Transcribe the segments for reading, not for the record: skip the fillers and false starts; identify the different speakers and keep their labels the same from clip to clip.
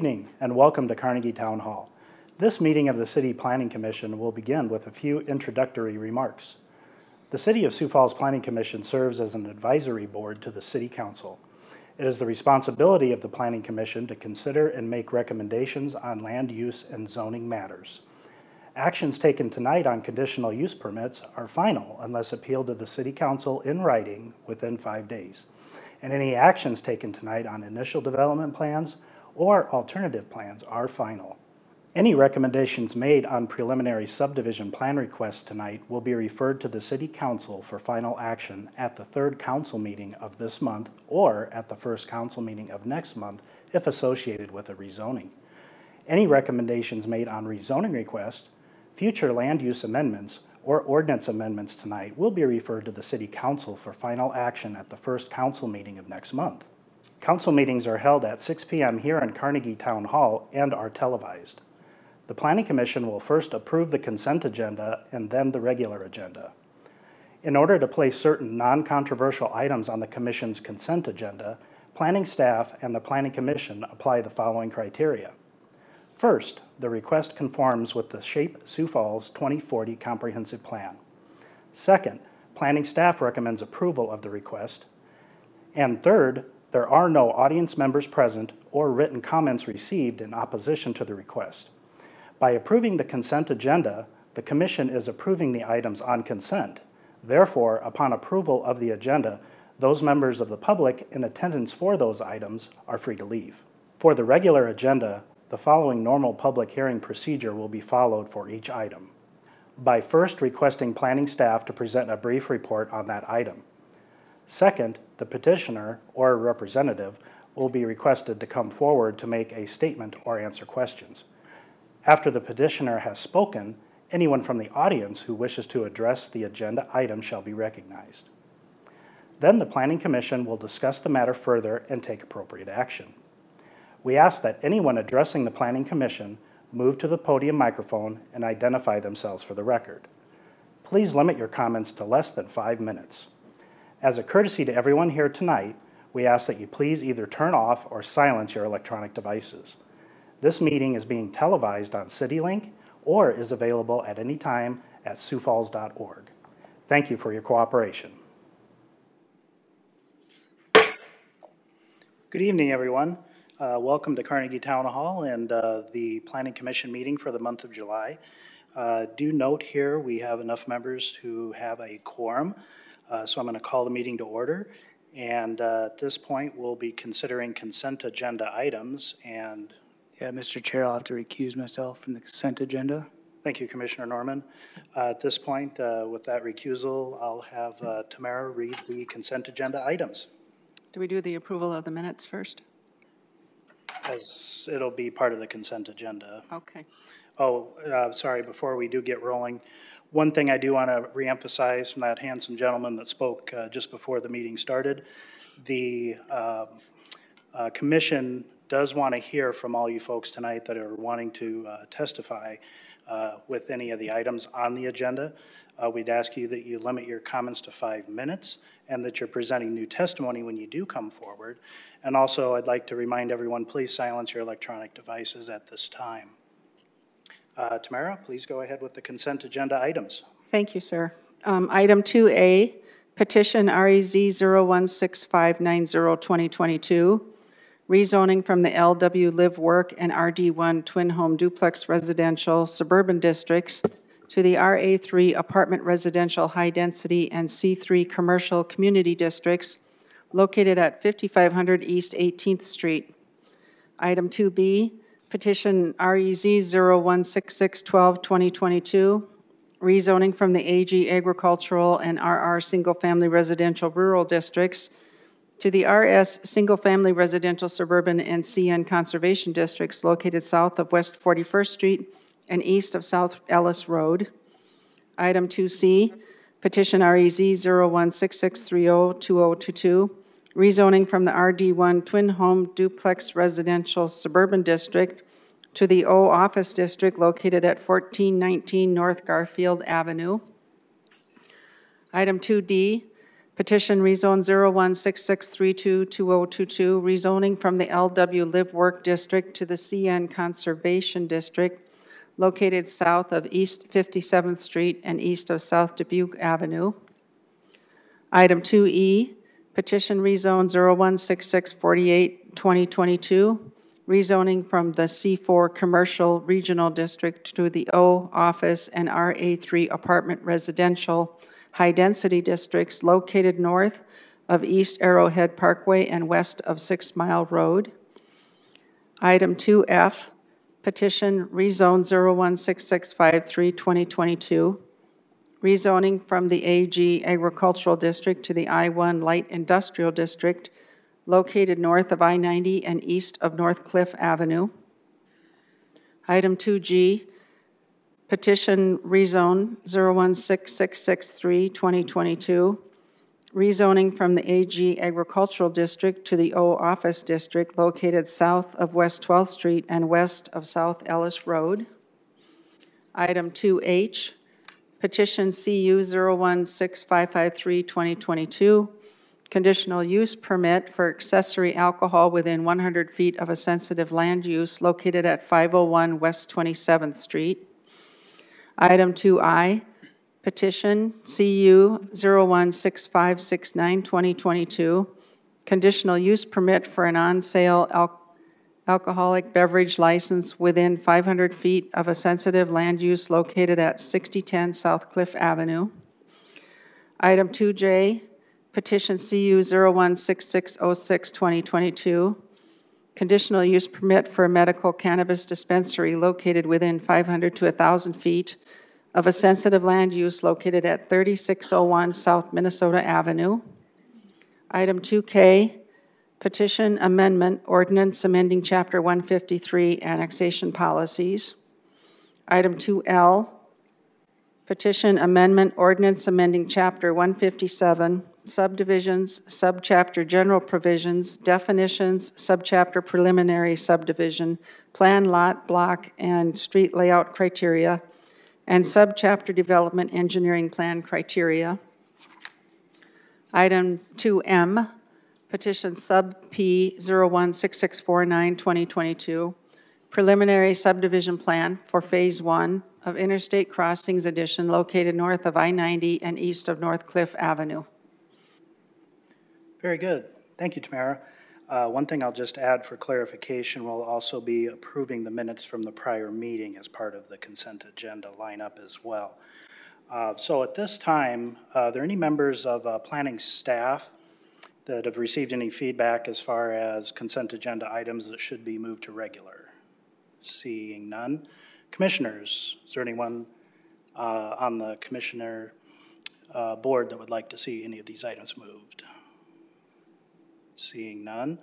Speaker 1: evening and welcome to Carnegie Town Hall. This meeting of the City Planning Commission will begin with a few introductory remarks. The City of Sioux Falls Planning Commission serves as an advisory board to the City Council. It is the responsibility of the Planning Commission to consider and make recommendations on land use and zoning matters. Actions taken tonight on conditional use permits are final unless appealed to the City Council in writing within 5 days. And any actions taken tonight on initial development plans or alternative plans are final. Any recommendations made on preliminary subdivision plan requests tonight will be referred to the City Council for final action at the third council meeting of this month or at the first council meeting of next month if associated with a rezoning. Any recommendations made on rezoning requests, future land use amendments, or ordinance amendments tonight will be referred to the City Council for final action at the first council meeting of next month. Council meetings are held at 6 p.m. here in Carnegie Town Hall and are televised. The Planning Commission will first approve the consent agenda and then the regular agenda. In order to place certain non-controversial items on the Commission's consent agenda, planning staff and the Planning Commission apply the following criteria. First, the request conforms with the SHAPE Sioux Falls 2040 Comprehensive Plan. Second, planning staff recommends approval of the request. And third, there are no audience members present or written comments received in opposition to the request. By approving the consent agenda, the Commission is approving the items on consent. Therefore, upon approval of the agenda, those members of the public in attendance for those items are free to leave. For the regular agenda, the following normal public hearing procedure will be followed for each item. By first requesting planning staff to present a brief report on that item. Second, the petitioner or a representative will be requested to come forward to make a statement or answer questions. After the petitioner has spoken, anyone from the audience who wishes to address the agenda item shall be recognized. Then the Planning Commission will discuss the matter further and take appropriate action. We ask that anyone addressing the Planning Commission move to the podium microphone and identify themselves for the record. Please limit your comments to less than 5 minutes. As a courtesy to everyone here tonight, we ask that you please either turn off or silence your electronic devices. This meeting is being televised on CityLink or is available at any time at siouxfalls.org. Thank you for your cooperation. Good evening, everyone. Welcome to Carnegie Town Hall and the Planning Commission meeting for the month of July. Do note here we have enough members who have a quorum, so I'm going to call the meeting to order. And at this point, we'll be considering consent agenda items. And
Speaker 2: yeah, Mr. Chair, I'll have to recuse myself from the consent agenda.
Speaker 1: Thank you, Commissioner Norman. At this point, with that recusal, I'll have Tamara read the consent agenda items.
Speaker 3: Do we do the approval of the minutes first?
Speaker 1: As it'll be part of the consent agenda.
Speaker 3: Okay.
Speaker 1: Oh, sorry, before we do get rolling, one thing I do want to reemphasize from that handsome gentleman that spoke just before the meeting started, the commission does want to hear from all you folks tonight that are wanting to testify with any of the items on the agenda. We'd ask you that you limit your comments to 5 minutes and that you're presenting new testimony when you do come forward. And also, I'd like to remind everyone, please silence your electronic devices at this time. Tamara, please go ahead with the consent agenda items.
Speaker 3: Thank you, sir. Item 2A, petition REZ 0165990-2022, rezoning from the LW Live Work and RD1 Twin Home Duplex Residential Suburban Districts to the RA3 Apartment Residential High Density and C3 Commercial Community Districts located at 5500 East 18th Street. Item 2B, petition REZ 016612-2022, rezoning from the AG Agricultural and RR Single Family Residential Rural Districts to the RS Single Family Residential Suburban and CN Conservation Districts located south of West 41st Street and east of South Ellis Road. Item 2C, petition REZ 016630-2022, rezoning from the RD1 Twin Home Duplex Residential Suburban District to the O Office District located at 1419 North Garfield Avenue. Item 2D, Petition rezone 0166322022, rezoning from the LW Live Work District to the CN Conservation District, located south of East 57th Street and east of South Dubuque Avenue. Item 2E, petition rezone 0166482022, rezoning from the C4 Commercial Regional District to the O Office and RA3 Apartment Residential High-Density Districts located north of East Arrowhead Parkway and west of 6 Mile Road. Item 2F, petition rezone 0166532022, rezoning from the AG Agricultural District to the I-1 Light Industrial District located north of I-90 and east of North Cliff Avenue. Item 2G, petition rezone 016663-2022, rezoning from the AG Agricultural District to the O Office District located south of West 12th Street and west of South Ellis Road. Item 2H, petition CU 016553-2022, conditional use permit for accessory alcohol within 100 feet of a sensitive land use located at 501 West 27th Street. Item 2I, petition CU 016569-2022, conditional use permit for an on-sale alcoholic beverage license within 500 feet of a sensitive land use located at 6010 South Cliff Avenue. Item 2J, petition CU 016606-2022, conditional use permit for a medical cannabis dispensary located within 500 to 1,000 feet of a sensitive land use located at 3601 South Minnesota Avenue. Item 2K, petition amendment ordinance amending Chapter 153 annexation policies. Item 2L, petition amendment ordinance amending Chapter 157 subdivisions, subchapter general provisions, definitions, subchapter preliminary subdivision, plan lot, block, and street layout criteria, and subchapter development engineering plan criteria. Item 2M, petition sub P 016649-2022, preliminary subdivision plan for Phase 1 of Interstate Crossings Addition located north of I-90 and east of North Cliff Avenue.
Speaker 1: Very good. Thank you, Tamara. One thing I'll just add for clarification, we'll also be approving the minutes from the prior meeting as part of the consent agenda lineup as well. So at this time, are there any members of planning staff that have received any feedback as far as consent agenda items that should be moved to regular? Seeing none. Commissioners, is there anyone on the commissioner board that would like to see any of these items moved? Seeing none.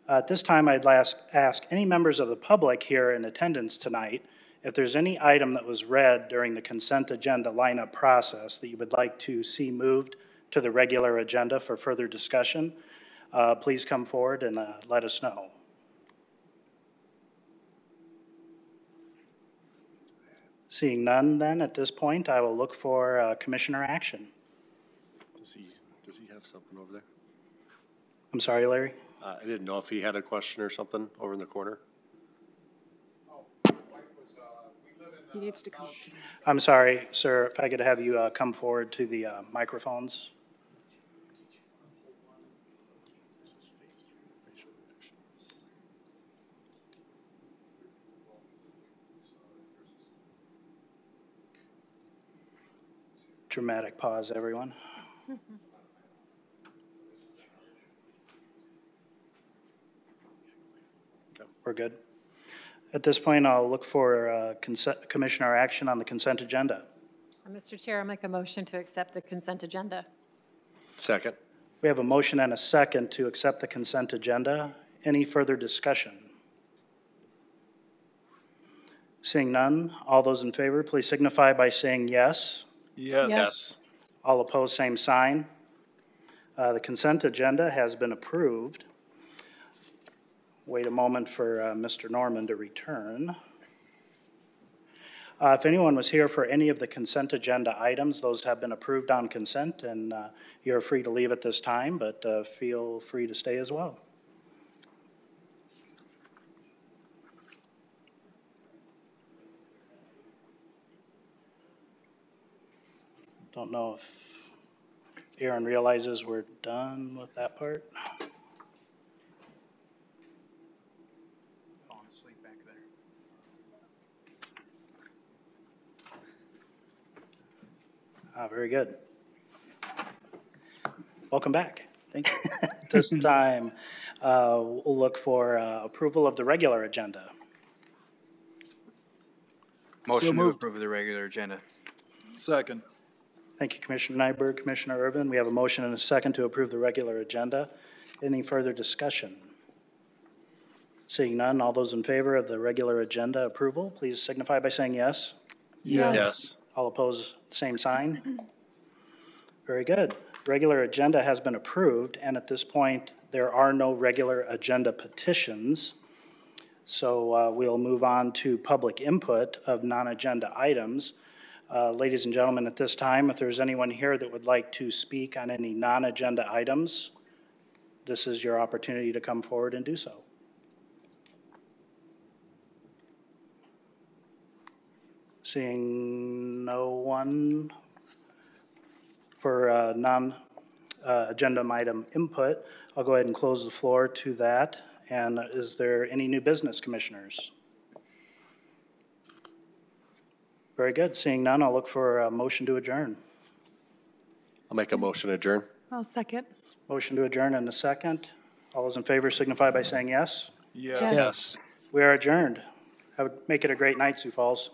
Speaker 1: At this time, I'd ask any members of the public here in attendance tonight if there's any item that was read during the consent agenda lineup process that you would like to see moved to the regular agenda for further discussion. Please come forward and let us know. Seeing none, then, at this point, I will look for commissioner action.
Speaker 4: Does he have something over there?
Speaker 1: I'm sorry, Larry?
Speaker 4: I didn't know if he had a question or something over in the corner.
Speaker 3: He needs to come.
Speaker 1: I'm sorry, sir, if I could have you come forward to the microphones. Dramatic pause, everyone. We're good. At this point, I'll look for commissioner action on the consent agenda.
Speaker 5: Mr. Chair, I'll make a motion to accept the consent agenda.
Speaker 4: Second.
Speaker 1: We have a motion and a second to accept the consent agenda. Any further discussion? Seeing none, all those in favor, please signify by saying yes.
Speaker 4: Yes.
Speaker 5: Yes.
Speaker 1: All opposed, same sign. The consent agenda has been approved. Wait a moment for Mr. Norman to return. If anyone was here for any of the consent agenda items, those have been approved on consent, and you're free to leave at this time, but feel free to stay as well. Don't know if Aaron realizes we're done with that part.
Speaker 2: Falling asleep back there.
Speaker 1: Very good. Welcome back.
Speaker 2: Thank you.
Speaker 1: This time, we'll look for approval of the regular agenda.
Speaker 6: Motion to
Speaker 2: moved.
Speaker 6: approve the regular agenda.
Speaker 7: Second.
Speaker 1: Thank you, Commissioner Nyberg, Commissioner Urban. We have a motion and a second to approve the regular agenda. Any further discussion? Seeing none, all those in favor of the regular agenda approval, please signify by saying yes.
Speaker 4: Yes.
Speaker 1: All opposed, same sign. Very good. Regular agenda has been approved, and at this point, there are no regular agenda petitions. So we'll move on to public input of non-agenda items. Ladies and gentlemen, at this time, if there's anyone here that would like to speak on any non-agenda items, this is your opportunity to come forward and do so. Seeing no one for non-agenda item input, I'll go ahead and close the floor to that. And is there any new business, commissioners? Very good. Seeing none, I'll look for a motion to adjourn.
Speaker 4: I'll make a motion to adjourn.
Speaker 5: I'll second.
Speaker 1: Motion to adjourn in a second. All those in favor signify by saying yes.
Speaker 7: Yes.
Speaker 5: Yes.
Speaker 1: We are adjourned. Make it a great night, Sioux Falls.